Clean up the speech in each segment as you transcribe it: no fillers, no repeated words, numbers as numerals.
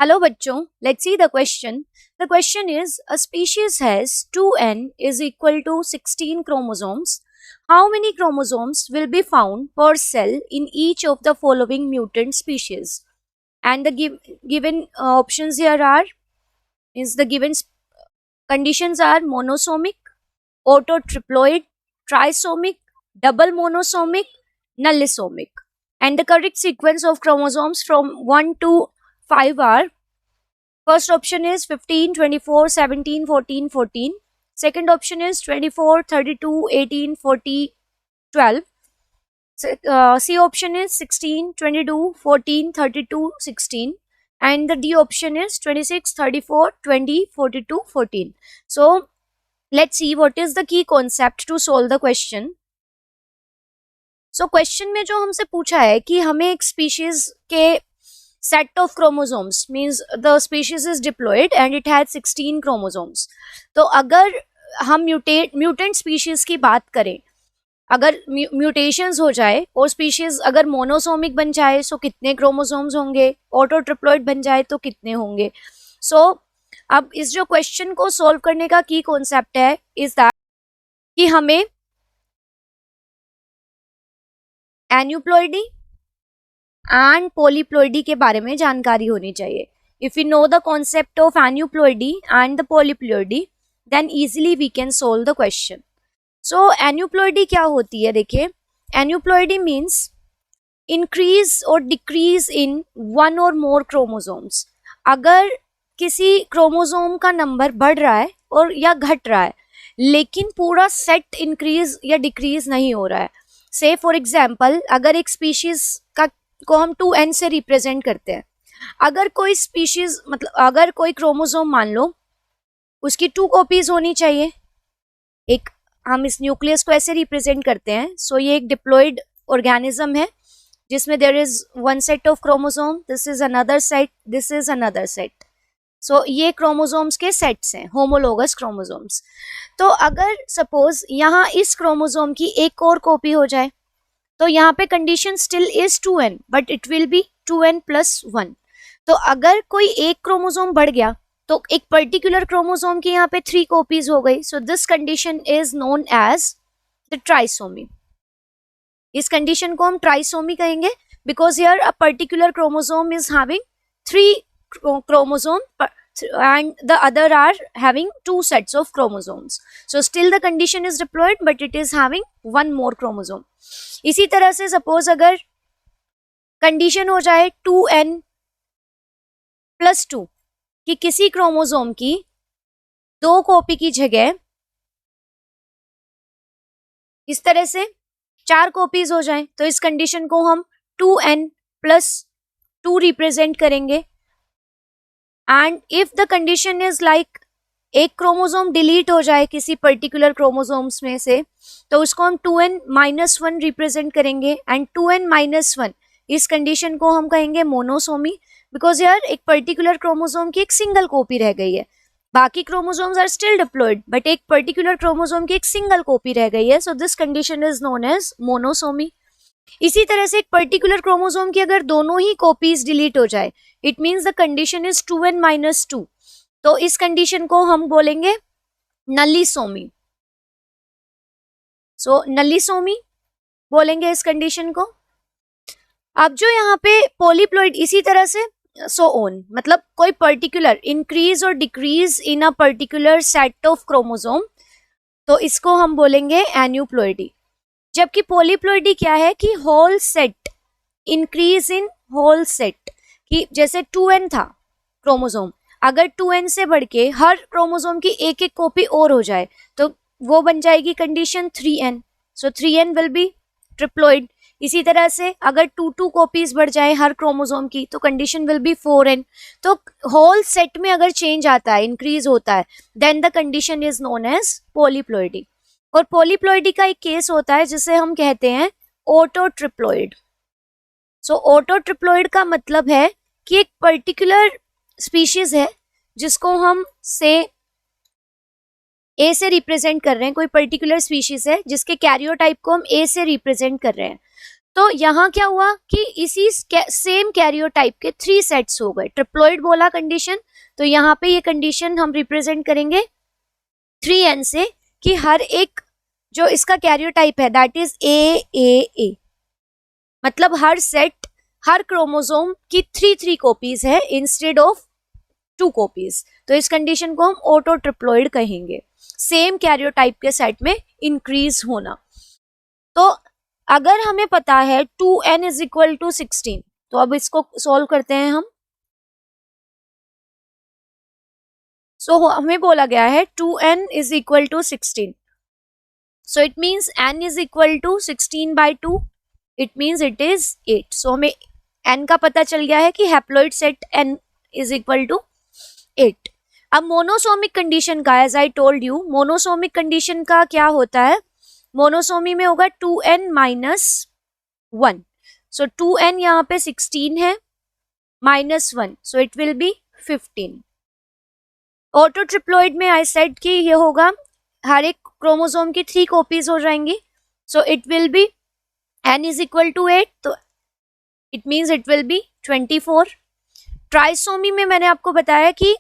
Hello बच्चों, let's see the question. The question is, a species has 2n is equal to 16 chromosomes. How many chromosomes will be found per cell in each of the following mutant species? And the given options here are, the given conditions are monosomic, autotriploid, trisomic, double monosomic, nullisomic. And the correct sequence of chromosomes from 1 to 5 are: first option is 15, 24, 17, 14, 14. Second option is 24, 32, 18, 40, 12. C option is 16, 22, 14, 32, 16. And the D option is 26, 34, 20, 42, 14. So let's see what is the key concept to solve the question. So question में जो हमसे पूछा है कि हमें एक species के set of chromosomes, means the species is diploid and it has 16 chromosomes. तो अगर हम mutant species की बात करें, अगर mutations हो जाए और species अगर monosomic बन जाए तो कितने chromosomes होंगे, autotriploid बन जाए तो कितने होंगे. So अब इस जो क्वेश्चन को सॉल्व करने का की कॉन्सेप्ट है इज दैट कि हमें एन्यूप्लॉइडी एंड पॉलीप्लॉइडी के बारे में जानकारी होनी चाहिए. If you know the concept of aneuploidy and the polyploidy then easily we can solve the question. So aneuploidy क्या होती है, देखिए एन्यूप्लॉइडी मीन्स इंक्रीज और डिक्रीज इन वन और मोर क्रोमोसोम्स. अगर किसी क्रोमोसोम का नंबर बढ़ रहा है और या घट रहा है लेकिन पूरा सेट इंक्रीज या डिक्रीज नहीं हो रहा है. से फॉर एग्जाम्पल अगर एक स्पीशीज का को हम 2n से रिप्रेजेंट करते हैं, अगर कोई स्पीशीज मतलब अगर कोई क्रोमोसोम मान लो उसकी 2 कॉपीज होनी चाहिए. एक हम इस न्यूक्लियस को ऐसे रिप्रेजेंट करते हैं. सो ये एक डिप्लॉइड ऑर्गेनिज्म है जिसमें there is one set of chromosome, this is another set, this is another set. So ये क्रोमोसोम्स के सेट्स हैं, होमोलोगस क्रोमोसोम्स. तो अगर सपोज यहाँ इस क्रोमोसोम की एक और कॉपी हो जाए तो यहाँ पे condition still is 2n but it will B 2n + 1. तो अगर कोई एक क्रोमोसोम बढ़ गया तो एक पर्टिकुलर क्रोमोसोम की यहाँ पे 3 कॉपीज हो गई. So this condition is known as the trisomy. इस कंडीशन को हम ट्राइसोमी कहेंगे because here a particular chromosome is having 3 chromosome and the other are having 2 sets of chromosomes. So still the condition is diploid but it is having one more chromosome. इसी तरह से suppose अगर condition हो जाए 2n + 2 कि किसी chromosome की 2 copy की जगह इस तरह से 4 कॉपीज हो जाए तो इस कंडीशन को हम 2n + 2 रिप्रेजेंट करेंगे. And if the condition is like एक क्रोमोसोम डिलीट हो जाए किसी पर्टिकुलर क्रोमोसोम्स में से तो उसको हम 2n - 1 रिप्रेजेंट करेंगे. एंड 2n - 1 इस कंडीशन को हम कहेंगे मोनोसोमी बिकॉज यार एक पर्टिकुलर क्रोमोसोम की एक सिंगल कॉपी रह गई है. बाकी chromosomes are still diploid but एक पर्टिकुलर क्रोमोसोम की एक सिंगल कॉपी रह गई है. So this condition is known as monosomy. इसी तरह से एक पर्टिकुलर क्रोमोसोम की अगर दोनों ही कॉपीज डिलीट हो जाए it means the condition is 2n - 2. तो इस कंडीशन को हम बोलेंगे नलिसोमी. सो नलिसोमी बोलेंगे इस कंडीशन को. अब जो यहाँ पे पॉलीप्लॉइड इसी तरह से सो ऑन मतलब कोई पर्टिकुलर इंक्रीज और decrease in a particular set of chromosome तो इसको हम बोलेंगे एन्यूप्लॉइडी. जबकि पॉलीप्लॉइडी क्या है कि whole set increase in whole set, कि जैसे 2n था क्रोमोसोम, अगर 2n से बढ़ के हर क्रोमोसोम की एक एक कॉपी और हो जाए तो वो बन जाएगी condition 3n. So 3n will be triploid. इसी तरह से अगर 2 कॉपीज बढ़ जाए हर क्रोमोसोम की तो कंडीशन विल बी 4n. तो होल सेट में अगर चेंज आता है, इंक्रीज होता है, then the condition is known as polyploidy. और पॉलीप्लॉइडी का एक केस होता है जिसे हम कहते हैं ऑटोट्रिप्लॉइड. सो ऑटोट्रिप्लॉइड का मतलब है कि एक पर्टिकुलर स्पीशीज है जिसको हम से ए से रिप्रेजेंट कर रहे हैं, कोई पर्टिकुलर स्पीशीज है जिसके कैरियोटाइप को हम ए से रिप्रेजेंट कर रहे हैं. तो तो यहाँ क्या हुआ कि इसी सेम कैरियोटाइप के 3 सेट्स हो गए. ट्रिप्लॉइड बोला कंडीशन, तो यहाँ पे ये कंडीशन हम रिप्रेजेंट करेंगे 3n से कि हर एक जो इसका कैरियोटाइप है दैट इज ए, मतलब हर सेट, हर क्रोमोसोम की 3 कॉपीज है इंस्टेड ऑफ 2 कॉपीज. तो इस कंडीशन को हम ऑटो ट्रिप्लॉइड कहेंगे, सेम कैरियोटाइप के सेट में इंक्रीज होना. तो अगर हमें पता है 2n इज इक्वल टू 16, तो अब इसको सॉल्व करते हैं हम. सो हमें बोला गया है 2n is equal to 16. So it means n is equal to 16 by 2. It means it is 8. So हमें n का पता चल गया है कि haploid set n is equal to 8. अब मोनोसोमिक कंडीशन का, as I told you, monosomic condition का क्या होता है, मोनोसोमी में होगा 2n माइनस 1. सो 2n यहाँ पे 16 है minus 1, so it will B 15. Auto triploid में आई सेड कि ये होगा हर एक क्रोमोसोम की 3 कॉपीज हो जाएंगी. So it will be n is equal to 8, तो it means it will be 24. Trisomy में मैंने आपको बताया कि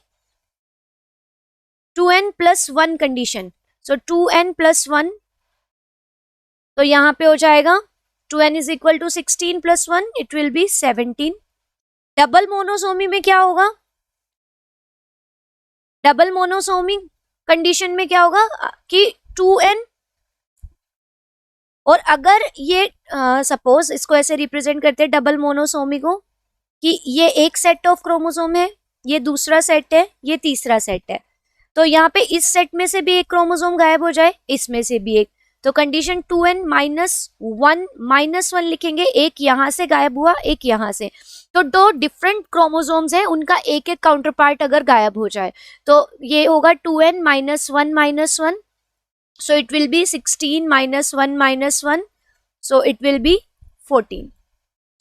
2n प्लस 1 कंडीशन, सो 2n प्लस 1, तो यहाँ पे हो जाएगा 2n is equal to 16 plus 1, it will be 17. Double monosomy में क्या होगा, डबल मोनोसोमी कंडीशन में क्या होगा कि 2n, और अगर ये सपोज इसको ऐसे रिप्रेजेंट करते हैं डबल मोनोसोमी को कि ये एक सेट ऑफ क्रोमोसोम है, ये दूसरा सेट है, ये तीसरा सेट है, तो यहाँ पे इस सेट में से भी एक क्रोमोसोम गायब हो जाए, इसमें से भी एक, तो कंडीशन 2n माइनस 1 लिखेंगे. एक यहाँ से गायब हुआ, एक यहाँ से, तो 2 डिफरेंट क्रोमोसोम्स हैं, उनका एक एक काउंटर पार्ट अगर गायब हो जाए तो ये होगा 2n minus 1, so it will be 16 minus 1, so it will B 14.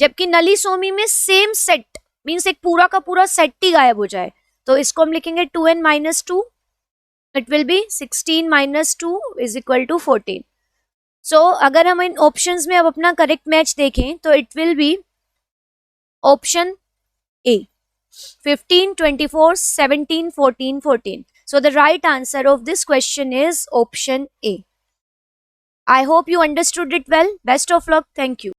जबकि नलीसोमी में सेम सेट मीन्स एक पूरा का पूरा सेट ही गायब हो जाए, तो इसको हम लिखेंगे 2n minus 2, it will be 16 minus 2 is equal to 14. So अगर हम इन ऑप्शंस में अब अपना करेक्ट मैच देखें तो it will B option A, 15, 24, 17, 14, 14. So the right answer of this question is option A. I hope you understood it well. Best of luck. Thank you.